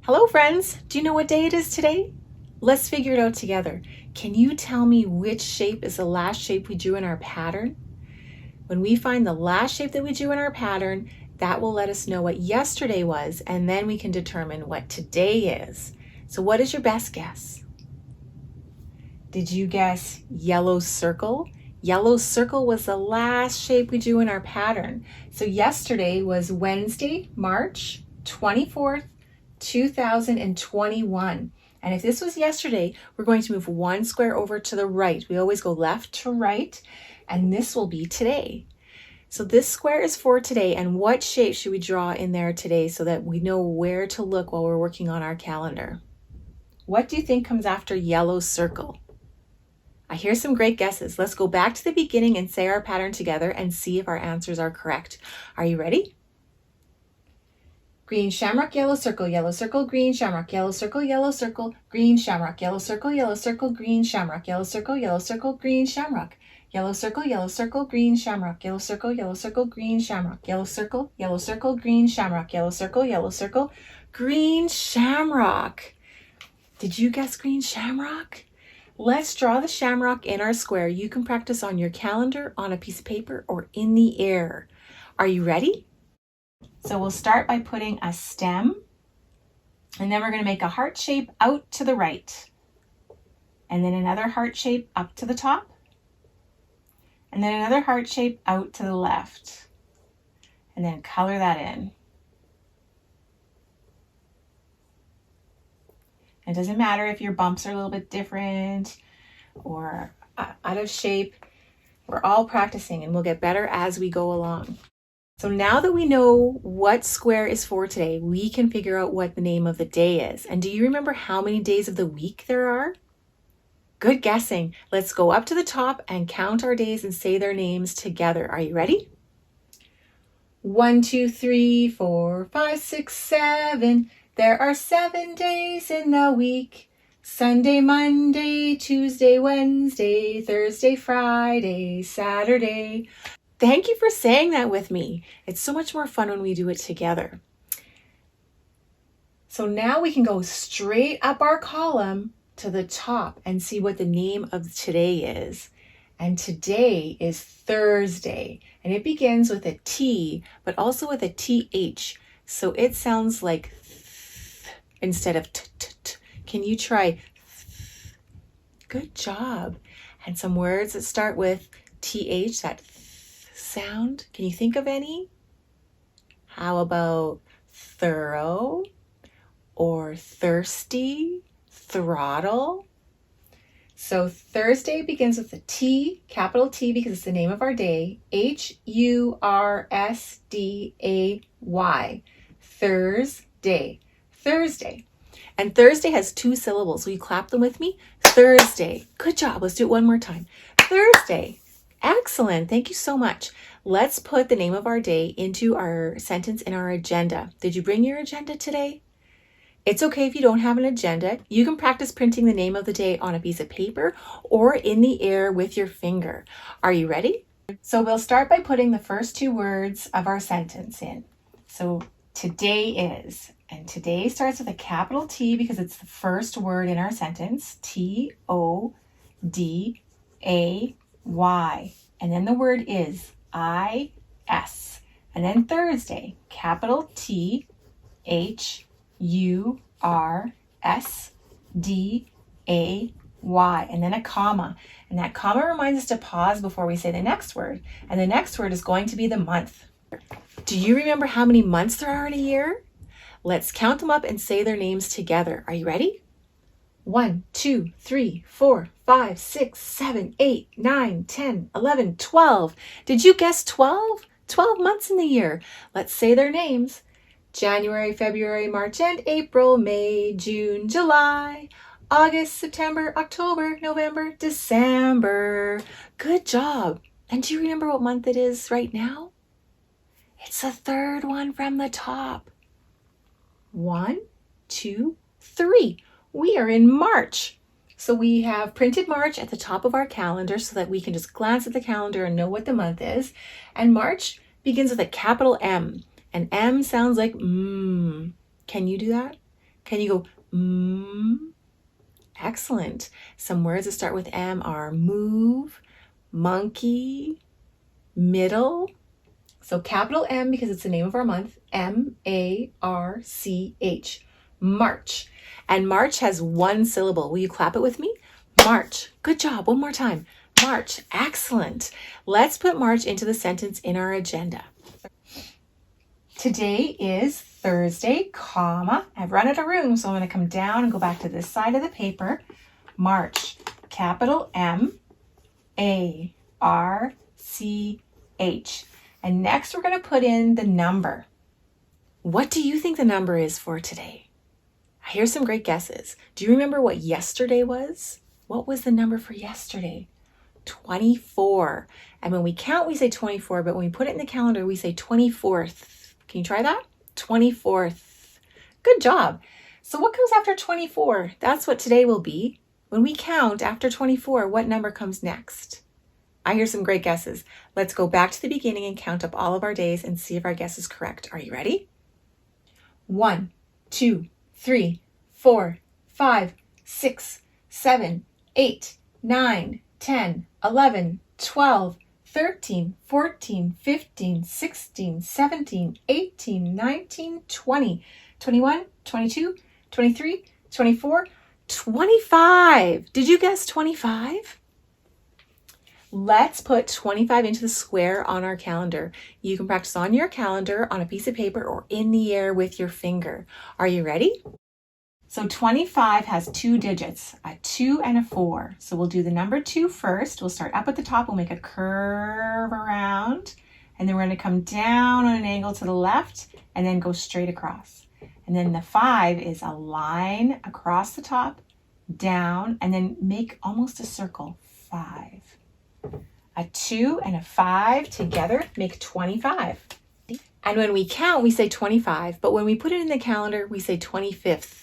Hello friends, do you know what day it is today? Let's figure it out together. Can you tell me which shape is the last shape we drew in our pattern? When we find the last shape that we drew in our pattern, that will let us know what yesterday was, and then we can determine what today is. So what is your best guess? Did you guess yellow circle? Yellow circle was the last shape we drew in our pattern. So yesterday was Wednesday, March 24th, 2021. And if this was yesterday, we're going to move one square over to the right. We always go left to right, and this will be today. So this square is for today, and what shape should we draw in there today so that we know where to look while we're working on our calendar? What do you think comes after yellow circle? I hear some great guesses. Let's go back to the beginning and say our pattern together and see if our answers are correct. Are you ready? Green shamrock, yellow circle, green shamrock, yellow circle, green shamrock, yellow circle, green shamrock, yellow circle, green shamrock, yellow circle, green shamrock, yellow circle, green shamrock, yellow circle, green shamrock, yellow circle, green shamrock. Did you guess green shamrock? Let's draw the shamrock in our square. You can practice on your calendar, on a piece of paper, or in the air. Are you ready? So we'll start by putting a stem, and then we're going to make a heart shape out to the right, and then another heart shape up to the top, and then another heart shape out to the left, and then color that in. It doesn't matter if your bumps are a little bit different or out of shape. We're all practicing, and we'll get better as we go along. So now that we know what square is for today, we can figure out what the name of the day is. And do you remember how many days of the week there are? Good guessing. Let's go up to the top and count our days and say their names together. Are you ready? 1, 2, 3, 4, 5, 6, 7. There are 7 days in the week. Sunday, Monday, Tuesday, Wednesday, Thursday, Friday, Saturday. Thank you for saying that with me. It's so much more fun when we do it together. So now we can go straight up our column to the top and see what the name of today is. And today is Thursday, and it begins with a T, but also with a TH. So it sounds like th instead of t, t, t. Can you try th? Good job. And some words that start with TH, that th sound. Can you think of any? How about thorough or thirsty, throttle? So Thursday begins with a T, capital T, because it's the name of our day. Hursday. Thursday. Thursday. And Thursday has 2 syllables. Will you clap them with me? Thursday. Good job. Let's do it one more time. Thursday. Excellent. Thank you so much. Let's put the name of our day into our sentence in our agenda. Did you bring your agenda today? It's okay if you don't have an agenda. You can practice printing the name of the day on a piece of paper or in the air with your finger. Are you ready? So we'll start by putting the first 2 words of our sentence in. So today is, and today starts with a capital T because it's the first word in our sentence. T-O-D-A-Y. And then the word is, I-S. And then Thursday, capital T-H-U-R-S-D-A-Y. And then a comma. And that comma reminds us to pause before we say the next word. And the next word is going to be the month. Do you remember how many months there are in a year? Let's count them up and say their names together. Are you ready? 1, 2, 3, 4, 5, 6, 7, 8, 9, 10, 11, 12. Did you guess 12? 12 months in the year. Let's say their names. January, February, March, and April, May, June, July, August, September, October, November, December. Good job. And do you remember what month it is right now? It's the 3rd one from the top. 1, 2, 3. We are in March. So we have printed March at the top of our calendar so that we can just glance at the calendar and know what the month is. And March begins with a capital M. And M sounds like Can you do that? Can you go Excellent. Some words that start with M are move, monkey, middle. So capital M because it's the name of our month, M-A-R-C-H, March. And March has one syllable. Will you clap it with me? March. Good job. One more time. March. Excellent. Let's put March into the sentence in our agenda. Today is Thursday, comma. I've run out of room, so I'm going to come down and go back to this side of the paper. March. Capital M-A-R-C-H. And next we're going to put in the number. What do you think the number is for today? I hear some great guesses. Do you remember what yesterday was? What was the number for yesterday? 24. And when we count, we say 24, but when we put it in the calendar, we say 24th. Can you try that? 24th. Good job. So what comes after 24? That's what today will be. When we count after 24, what number comes next? I hear some great guesses. Let's go back to the beginning and count up all of our days and see if our guess is correct. Are you ready? 1, 2, 3, 4, 5, 6, 7, 8, 9, 10, 11, 12, 13, 14, 15, 16, 17, 18, 19, 20, 21, 22, 23, 24, 25. Did you guess 25? Let's put 25 into the square on our calendar. You can practice on your calendar, on a piece of paper, or in the air with your finger. Are you ready? So 25 has two digits, a 2 and a 4. So we'll do the number 2 first. We'll start up at the top. We'll make a curve around. And then we're going to come down on an angle to the left and then go straight across. And then the 5 is a line across the top, down, and then make almost a circle. 5. A 2 and a 5 together make 25. And when we count, we say 25, but when we put it in the calendar, we say 25th.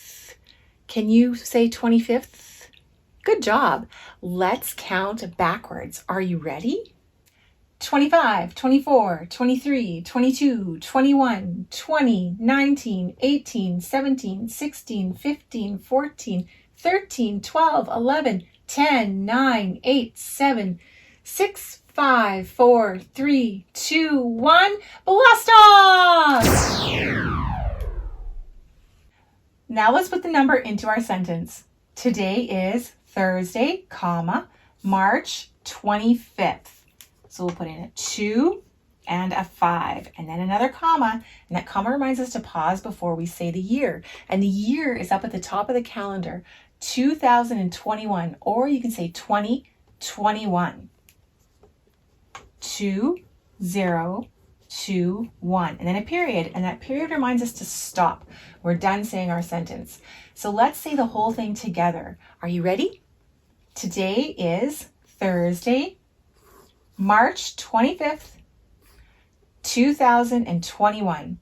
Can you say 25th? Good job. Let's count backwards. Are you ready? 25, 24, 23, 22, 21, 20, 19, 18, 17, 16, 15, 14, 13, 12, 11, 10, 9, 8, 7, 6, 5, 4, 3, 2, 1. Blast off! Now let's put the number into our sentence. Today is Thursday, comma, March 25th. So we'll put in a 2 and a 5 and then another comma. And that comma reminds us to pause before we say the year. And the year is up at the top of the calendar, 2021, or you can say 2021. 2, 0, 2, 1, and then a period. And that period reminds us to stop. We're done saying our sentence. So let's say the whole thing together. Are you ready? Today is Thursday, March 25th, 2021.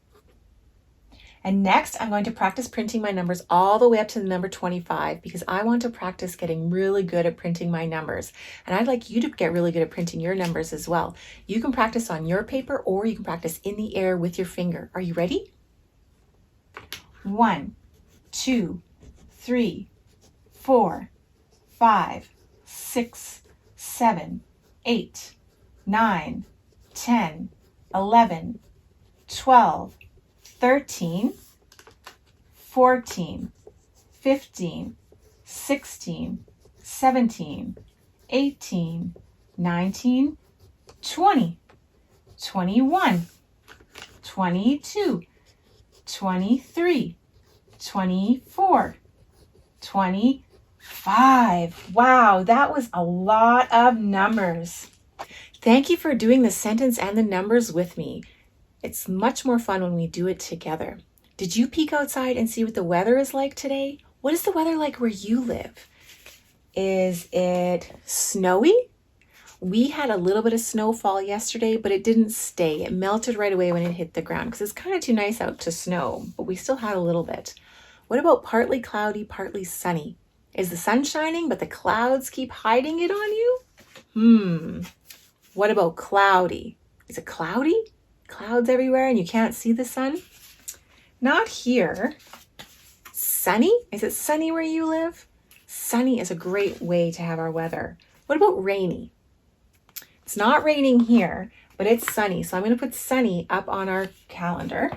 And next, I'm going to practice printing my numbers all the way up to the number 25 because I want to practice getting really good at printing my numbers. And I'd like you to get really good at printing your numbers as well. You can practice on your paper or you can practice in the air with your finger. Are you ready? 1, 2, 3, 4, 5, 6, 7, 8, 9, 10, 11, 12, 13, 14, 15, 16, 17, 18, 19, 20, 21, 22, 23, 24, 25. Wow, that was a lot of numbers. Thank you for doing the sentence and the numbers with me. It's much more fun when we do it together. Did you peek outside and see what the weather is like today? What is the weather like where you live? Is it snowy? We had a little bit of snowfall yesterday, but it didn't stay. It melted right away when it hit the ground because it's kind of too nice out to snow, but we still had a little bit. What about partly cloudy, partly sunny? Is the sun shining, but the clouds keep hiding it on you? What about cloudy? Is it cloudy? Clouds everywhere and you can't see the sun? Not here. Sunny? Is it sunny where you live? Sunny is a great way to have our weather. What about rainy? It's not raining here, but it's sunny. So I'm going to put sunny up on our calendar.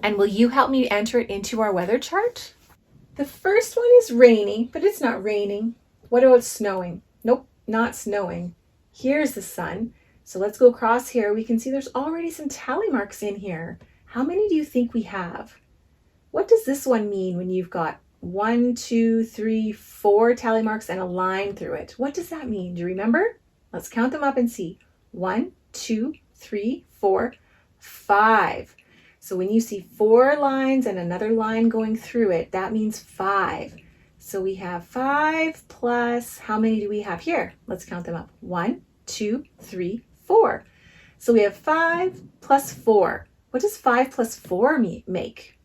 And will you help me enter it into our weather chart? The first one is rainy, but it's not raining. What about snowing? Nope, not snowing. Here's the sun. So let's go across here. We can see there's already some tally marks in here. How many do you think we have? What does this one mean when you've got 1, 2, 3, 4 tally marks and a line through it? What does that mean? Do you remember? Let's count them up and see. 1, 2, 3, 4, 5. So when you see 4 lines and another line going through it, that means 5. So we have 5 plus, how many do we have here? Let's count them up. 1, 2, 3, 4. So we have 5 plus 4. What does 5 plus 4 make?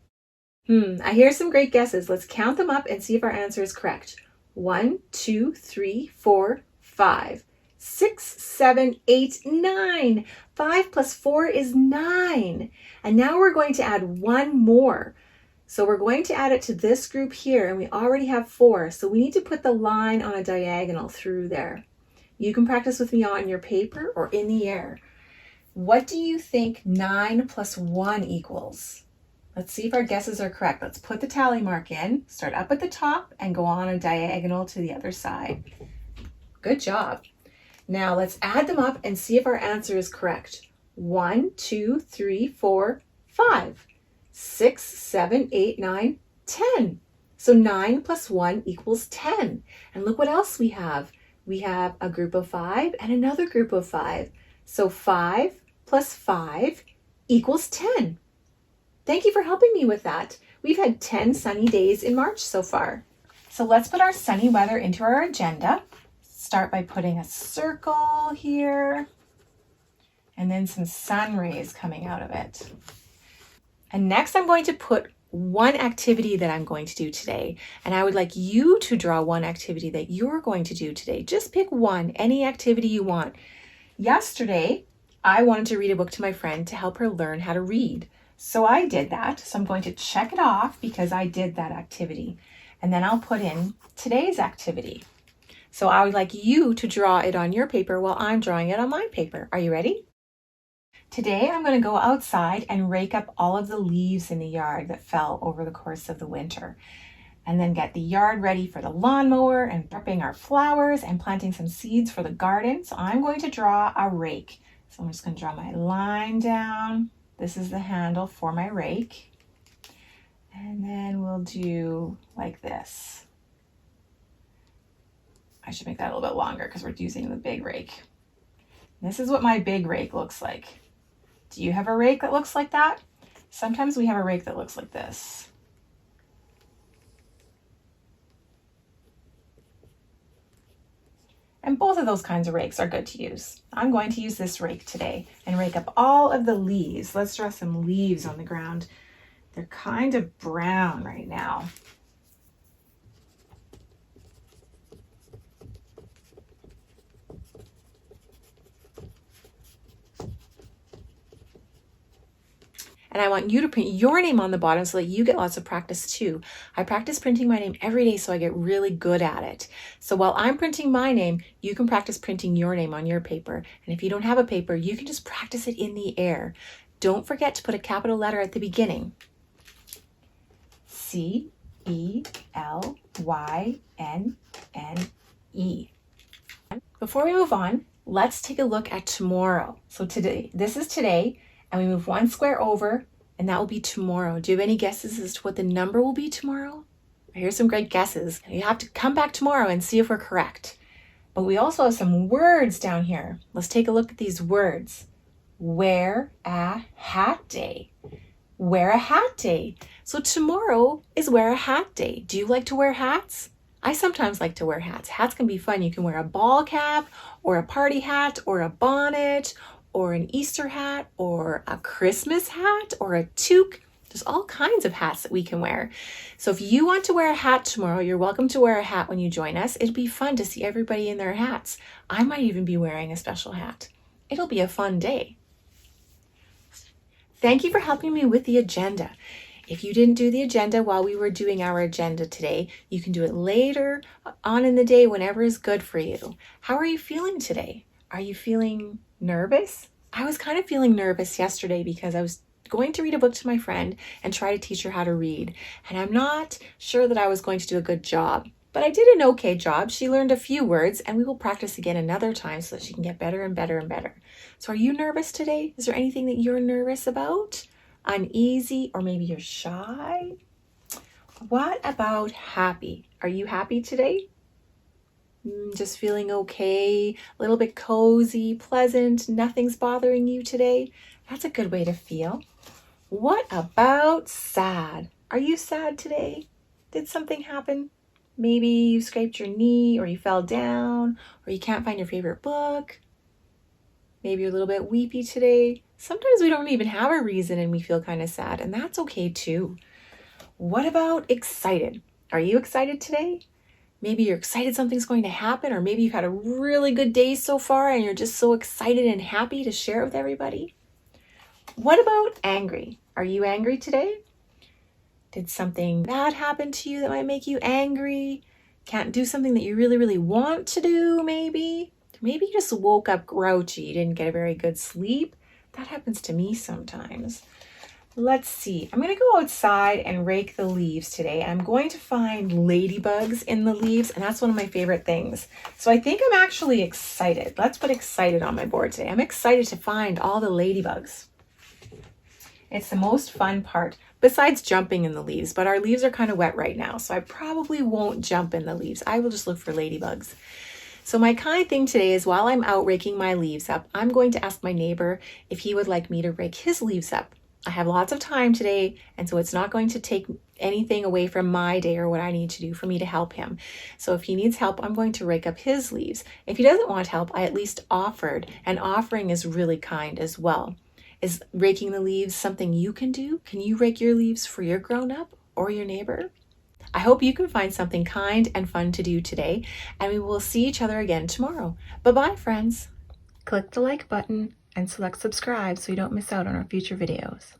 I hear some great guesses. Let's count them up and see if our answer is correct. 1, 2, 3, 4, 5. 6, 7, 8, 9. 5 plus 4 is 9. And now we're going to add one more. So we're going to add it to this group here, and we already have 4. So we need to put the line on a diagonal through there. You can practice with me on your paper or in the air. What do you think 9 plus 1 equals? Let's see if our guesses are correct. Let's put the tally mark in, start up at the top, and go on a diagonal to the other side. Good job. Now let's add them up and see if our answer is correct. 1, 2, 3, 4, 5. 6, 7, 8, 9, 10. So 9 plus 1 equals 10. And look what else we have. We have a group of 5 and another group of 5. So 5 plus 5 equals 10. Thank you for helping me with that. We've had 10 sunny days in March so far. So let's put our sunny weather into our agenda. Start by putting a circle here and then some sun rays coming out of it. And next I'm going to put one activity that I'm going to do today. And I would like you to draw one activity that you're going to do today. Just pick one, any activity you want. Yesterday, I wanted to read a book to my friend to help her learn how to read. So I did that. So I'm going to check it off because I did that activity. And then I'll put in today's activity. So I would like you to draw it on your paper while I'm drawing it on my paper. Are you ready? Today I'm going to go outside and rake up all of the leaves in the yard that fell over the course of the winter. And then get the yard ready for the lawnmower and prepping our flowers and planting some seeds for the garden. So I'm going to draw a rake. So I'm just going to draw my line down. This is the handle for my rake. And then we'll do like this. I should make that a little bit longer because we're using the big rake. This is what my big rake looks like. Do you have a rake that looks like that? Sometimes we have a rake that looks like this. And both of those kinds of rakes are good to use. I'm going to use this rake today and rake up all of the leaves. Let's draw some leaves on the ground. They're kind of brown right now. And I want you to print your name on the bottom so that you get lots of practice too. I practice printing my name every day so I get really good at it. So while I'm printing my name, you can practice printing your name on your paper. And if you don't have a paper, you can just practice it in the air. Don't forget to put a capital letter at the beginning. C-E-L-Y-N-N-E. Before we move on, let's take a look at tomorrow. So today, this is today. And we move one square over, and that will be tomorrow. Do you have any guesses as to what the number will be tomorrow? Here's some great guesses. You have to come back tomorrow and see if we're correct. But we also have some words down here. Let's take a look at these words. Wear a hat day. Wear a hat day. So tomorrow is wear a hat day. Do you like to wear hats? I sometimes like to wear hats. Hats can be fun. You can wear a ball cap or a party hat or a bonnet or an Easter hat, or a Christmas hat, or a toque. There's all kinds of hats that we can wear. So if you want to wear a hat tomorrow, you're welcome to wear a hat when you join us. It'll be fun to see everybody in their hats. I might even be wearing a special hat. It'll be a fun day. Thank you for helping me with the agenda. If you didn't do the agenda while we were doing our agenda today, you can do it later on in the day whenever is good for you. How are you feeling today? Are you feeling nervous? I was kind of feeling nervous yesterday because I was going to read a book to my friend and try to teach her how to read. And I'm not sure that I was going to do a good job, but I did an okay job. She learned a few words, and we will practice again another time so that she can get better and better and better. So are you nervous today? Is there anything that you're nervous about? Uneasy, or maybe you're shy? What about happy? Are you happy today? Just feeling okay, a little bit cozy, pleasant, nothing's bothering you today? That's a good way to feel. What about sad? Are you sad today? Did something happen? Maybe you scraped your knee, or you fell down, or you can't find your favorite book. Maybe you're a little bit weepy today. Sometimes we don't even have a reason and we feel kind of sad, and that's okay too. What about excited? Are you excited today? Maybe you're excited something's going to happen, or maybe you've had a really good day so far and you're just so excited and happy to share it with everybody. What about angry? Are you angry today? Did something bad happen to you that might make you angry? Can't do something that you really, really want to do, maybe? Maybe you just woke up grouchy. You didn't get a very good sleep. That happens to me sometimes. Let's see. I'm going to go outside and rake the leaves today. I'm going to find ladybugs in the leaves, and that's one of my favorite things. So I think I'm actually excited. Let's put excited on my board today. I'm excited to find all the ladybugs. It's the most fun part, besides jumping in the leaves, but our leaves are kind of wet right now, so I probably won't jump in the leaves. I will just look for ladybugs. So my kind thing today is, while I'm out raking my leaves up, I'm going to ask my neighbor if he would like me to rake his leaves up. I have lots of time today, and so it's not going to take anything away from my day or what I need to do for me to help him. So if he needs help, I'm going to rake up his leaves. If he doesn't want help, I at least offered, and offering is really kind as well. Is raking the leaves something you can do? Can you rake your leaves for your grown-up or your neighbor? I hope you can find something kind and fun to do today, and we will see each other again tomorrow. Bye-bye, friends. Click the like button and select subscribe so you don't miss out on our future videos.